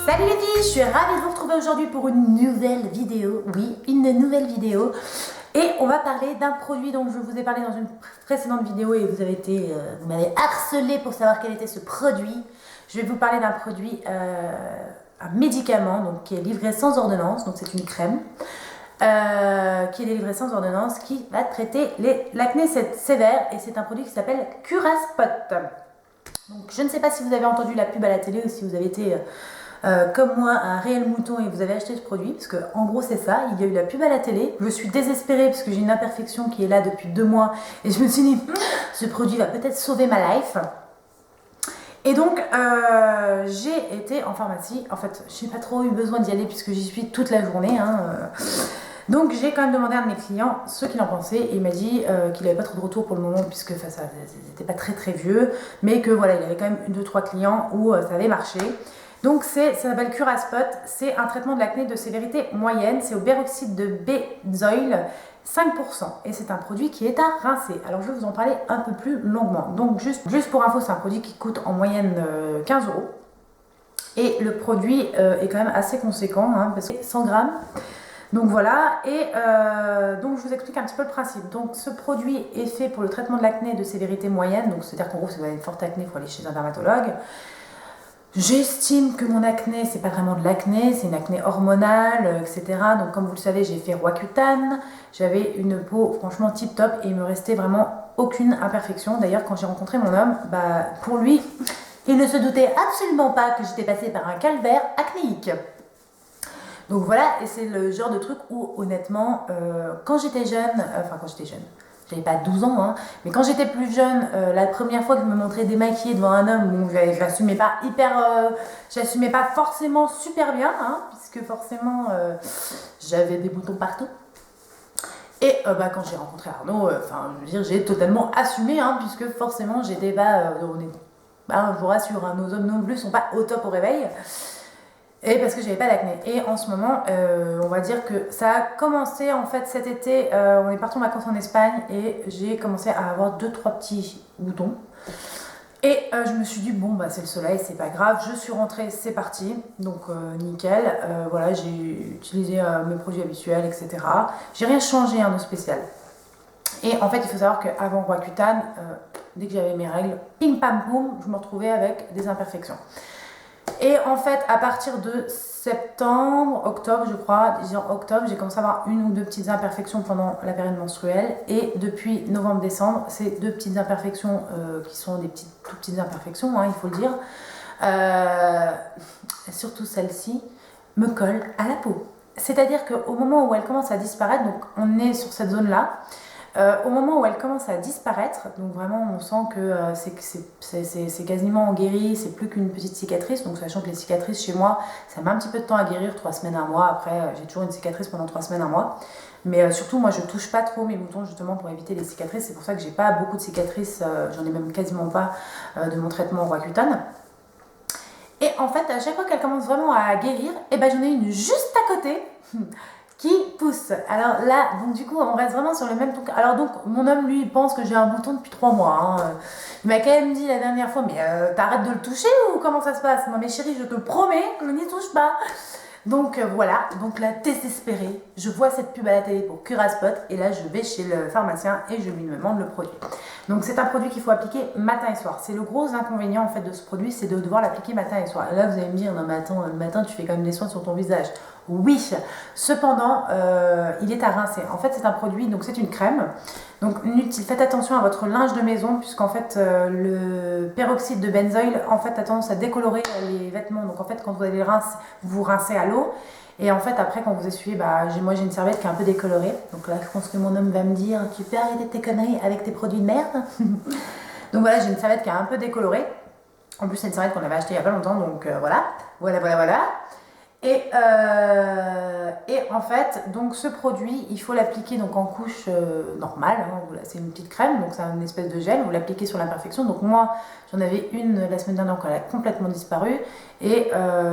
Salut les filles, je suis ravie de vous retrouver aujourd'hui pour une nouvelle vidéo. Oui, une nouvelle vidéo. Et on va parler d'un produit dont je vous ai parlé dans une précédente vidéo et vous m'avez harcelé pour savoir quel était ce produit. Je vais vous parler d'un produit, un médicament donc, qui est livré sans ordonnance, donc c'est une crème. Qui est livré sans ordonnance, qui va traiter l'acné sévère et c'est un produit qui s'appelle Curaspot. Donc je ne sais pas si vous avez entendu la pub à la télé ou si vous avez été comme moi un réel mouton et vous avez acheté ce produit, parce que en gros c'est ça, il y a eu la pub à la télé, je suis désespérée parce que j'ai une imperfection qui est là depuis 2 mois et je me suis dit ce produit va peut-être sauver ma life. Et donc j'ai été en pharmacie, en fait j'ai pas trop eu besoin d'y aller puisque j'y suis toute la journée donc j'ai quand même demandé à un de mes clients ce qu'il en pensait et il m'a dit qu'il n'avait pas trop de retour pour le moment puisque ça n'était pas très vieux, mais que voilà, il avait quand même 2-3 clients où ça avait marché. Donc ça s'appelle Curaspot, c'est un traitement de l'acné de sévérité moyenne, c'est au peroxyde de benzoyl 5% et c'est un produit qui est à rincer. Alors je vais vous en parler un peu plus longuement. Donc juste pour info, c'est un produit qui coûte en moyenne 15 € et le produit est quand même assez conséquent parce que c'est 100 grammes. Donc voilà, et donc je vous explique un petit peu le principe. Donc ce produit est fait pour le traitement de l'acné de sévérité moyenne, donc c'est-à-dire qu'en gros si vous avez une forte acné, il faut aller chez un dermatologue. J'estime que mon acné, c'est pas vraiment de l'acné, c'est une acné hormonale, etc. Donc comme vous le savez, j'ai fait Roaccutane, j'avais une peau franchement tip top et il me restait vraiment aucune imperfection. D'ailleurs quand j'ai rencontré mon homme, pour lui, il ne se doutait absolument pas que j'étais passée par un calvaire acnéique. Donc voilà, et c'est le genre de truc où honnêtement, quand j'étais jeune, j'avais pas 12 ans, mais quand j'étais plus jeune, la première fois que je me montrais démaquillée devant un homme, bon, j'assumais pas forcément super bien, puisque forcément j'avais des boutons partout. Et quand j'ai rencontré Arnaud, je veux dire, j'ai totalement assumé, puisque forcément j'étais pas, je vous rassure, nos hommes non plus sont pas au top au réveil. Et parce que j'avais pas d'acné. Et en ce moment, on va dire que ça a commencé en fait cet été. On est parti en vacances en Espagne et j'ai commencé à avoir 2-3 petits boutons. Et je me suis dit, bon, c'est le soleil, c'est pas grave. Je suis rentrée, c'est parti. Donc nickel. Voilà, j'ai utilisé mes produits habituels, etc. J'ai rien changé de spécial. Et en fait, il faut savoir qu'avant Roaccutane, dès que j'avais mes règles, ping pam poum, je me retrouvais avec des imperfections. Et en fait, à partir de octobre, je crois, disons octobre, j'ai commencé à avoir 1 ou 2 petites imperfections pendant la période menstruelle. Et depuis novembre-décembre, ces 2 petites imperfections qui sont des tout petites imperfections, il faut le dire, surtout celle-ci, me collent à la peau. C'est-à-dire qu'au moment où elle commence à disparaître, donc on est sur cette zone-là, au moment où elle commence à disparaître, donc vraiment on sent que c'est quasiment guéri, c'est plus qu'une petite cicatrice, donc sachant que les cicatrices chez moi, ça met un petit peu de temps à guérir, 3 semaines, 1 mois, après j'ai toujours une cicatrice pendant 3 semaines, 1 mois, mais surtout moi je touche pas trop mes boutons justement pour éviter les cicatrices, c'est pour ça que j'ai pas beaucoup de cicatrices, j'en ai même quasiment pas de mon traitement Roaccutane. Et en fait à chaque fois qu'elle commence vraiment à guérir, j'en ai une juste à côté qui pousse. Alors là, donc du coup, on reste vraiment sur le même truc. Alors donc, mon homme, lui, pense que j'ai un bouton depuis 3 mois. Il m'a quand même dit la dernière fois, mais t'arrêtes de le toucher ou comment ça se passe? Non mais chérie, je te promets que je n'y touche pas. Donc voilà, donc là, désespérée, je vois cette pub à la télé pour Curaspot et là, je vais chez le pharmacien et je lui demande le produit. Donc c'est un produit qu'il faut appliquer matin et soir. C'est le gros inconvénient en fait de ce produit, c'est de devoir l'appliquer matin et soir. Et là, vous allez me dire, non mais attends, le matin, tu fais quand même des soins sur ton visage. Oui, cependant, il est à rincer. En fait, c'est un produit, donc c'est une crème. Donc faites attention à votre linge de maison, puisqu'en fait, le peroxyde de benzoyl en fait, a tendance à décolorer les vêtements. Donc en fait, quand vous allez vous rincez à l'eau. Et en fait, après, quand vous essuyez, moi j'ai une serviette qui est un peu décolorée. Donc là, je pense que mon homme va me dire, tu peux arrêter tes conneries avec tes produits de merde. Donc voilà, j'ai une serviette qui est un peu décolorée. En plus, c'est une serviette qu'on avait achetée il n'y a pas longtemps, donc voilà. Et en fait, donc ce produit, il faut l'appliquer donc en couche normale, c'est une petite crème, donc c'est une espèce de gel, vous l'appliquez sur l'imperfection. Donc moi, j'en avais une la semaine dernière quand elle a complètement disparu, et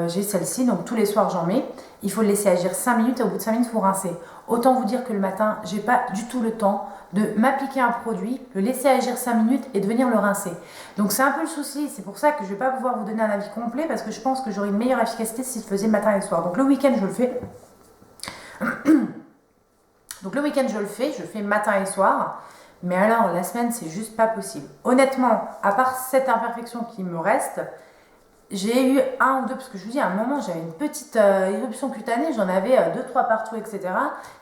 j'ai celle-ci, donc tous les soirs j'en mets. il faut le laisser agir 5 minutes et au bout de 5 minutes, il faut rincer. Autant vous dire que le matin, j'ai pas du tout le temps de m'appliquer un produit, le laisser agir 5 minutes et de venir le rincer. Donc c'est un peu le souci, c'est pour ça que je vais pas pouvoir vous donner un avis complet parce que je pense que j'aurai une meilleure efficacité si je faisais le matin et le soir. Donc le week-end, je le fais. Donc le week-end, je fais matin et soir. Mais alors, la semaine, c'est juste pas possible. Honnêtement, à part cette imperfection qui me reste, j'ai eu un ou deux, parce que je vous dis, à un moment, j'avais une petite éruption cutanée, j'en avais 2-3 partout, etc.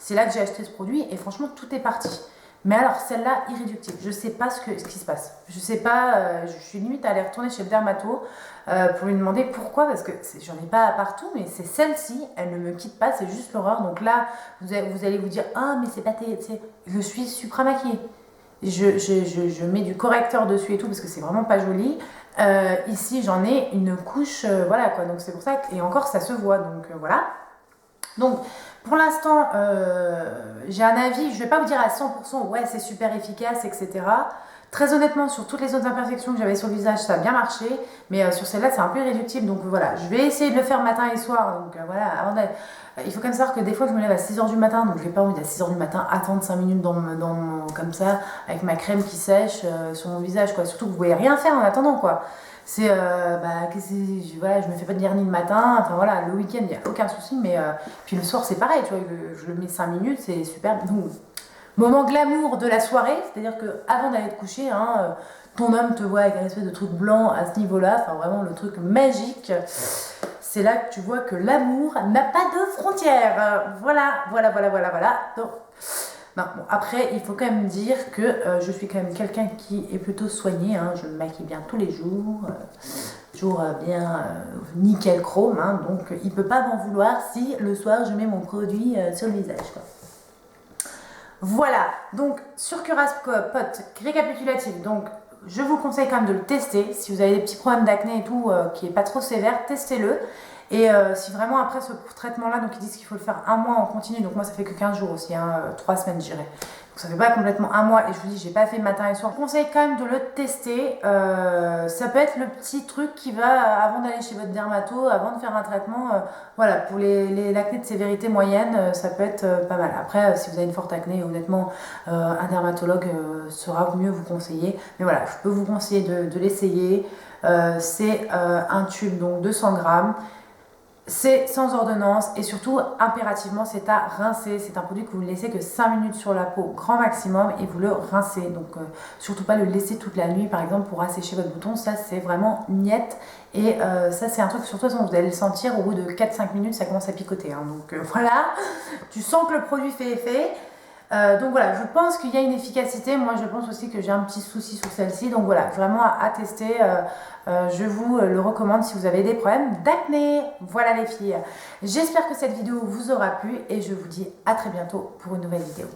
C'est là que j'ai acheté ce produit et franchement, tout est parti. Mais alors, celle-là, irréductible. Je sais pas ce qui se passe. Je sais pas, je suis limite à aller retourner chez le dermato pour lui demander pourquoi, parce que j'en ai pas partout, mais c'est celle-ci, elle ne me quitte pas, c'est juste l'horreur. Donc là, vous allez vous dire, ah, mais c'est pas je suis supra maquillée. Je mets du correcteur dessus et tout parce que c'est vraiment pas joli. Ici, j'en ai une couche, voilà quoi. Donc c'est pour ça et encore ça se voit. Donc voilà. Donc pour l'instant, j'ai un avis. Je vais pas vous dire à 100%, ouais, c'est super efficace, etc. Très honnêtement, sur toutes les autres imperfections que j'avais sur le visage, ça a bien marché. Mais sur celle-là, c'est un peu irréductible. Donc voilà, je vais essayer de le faire matin et soir. Donc voilà, il faut quand même savoir que des fois, je me lève à 6h du matin. Donc j'ai pas envie à 6h du matin attendre 5 minutes comme ça, avec ma crème qui sèche sur mon visage, quoi. Surtout que vous pouvez rien faire en attendant, quoi. C'est, voilà, je me fais pas de vernis le matin. Enfin voilà, le week-end, il n'y a aucun souci. Mais puis le soir, c'est pareil, tu vois. Je le mets 5 minutes, c'est super. Donc, moment glamour de la soirée, c'est-à-dire que avant d'aller te coucher, hein, ton homme te voit avec un espèce de truc blanc à ce niveau-là, enfin vraiment le truc magique. C'est là que tu vois que l'amour n'a pas de frontières. Voilà. Donc, non, bon, après, il faut quand même dire que je suis quand même quelqu'un qui est plutôt soigné. Hein, je me maquille bien tous les jours, toujours bien nickel chrome. Hein, donc, il ne peut pas m'en vouloir si le soir je mets mon produit sur le visage, quoi. Voilà, donc sur Curaspot, récapitulatif, donc je vous conseille quand même de le tester. Si vous avez des petits problèmes d'acné et tout, qui n'est pas trop sévère, testez-le. Et si vraiment après ce traitement-là, donc ils disent qu'il faut le faire 1 mois en continu, donc moi ça fait que 15 jours aussi, hein, 3 semaines je dirais. Donc ça fait pas complètement 1 mois et je vous dis, j'ai pas fait matin et soir. Je vous conseille quand même de le tester. Ça peut être le petit truc qui va, avant d'aller chez votre dermato, avant de faire un traitement, voilà, pour l'acné de sévérité moyenne, ça peut être pas mal. Après, si vous avez une forte acné, honnêtement, un dermatologue saura mieux vous conseiller. Mais voilà, je peux vous conseiller de l'essayer. C'est un tube, donc 200 grammes. C'est sans ordonnance et surtout impérativement c'est à rincer. C'est un produit que vous ne laissez que 5 minutes sur la peau grand maximum et vous le rincez. Donc surtout pas le laisser toute la nuit par exemple pour assécher votre bouton. Ça c'est vraiment niette. Et ça c'est un truc surtout vous allez le sentir au bout de 4-5 minutes ça commence à picoter. Hein. Donc voilà, tu sens que le produit fait effet. Donc voilà, je pense qu'il y a une efficacité. Moi, je pense aussi que j'ai un petit souci sur celle-ci. Donc voilà, vraiment à tester. Je vous le recommande si vous avez des problèmes d'acné. Voilà les filles. J'espère que cette vidéo vous aura plu et je vous dis à très bientôt pour une nouvelle vidéo.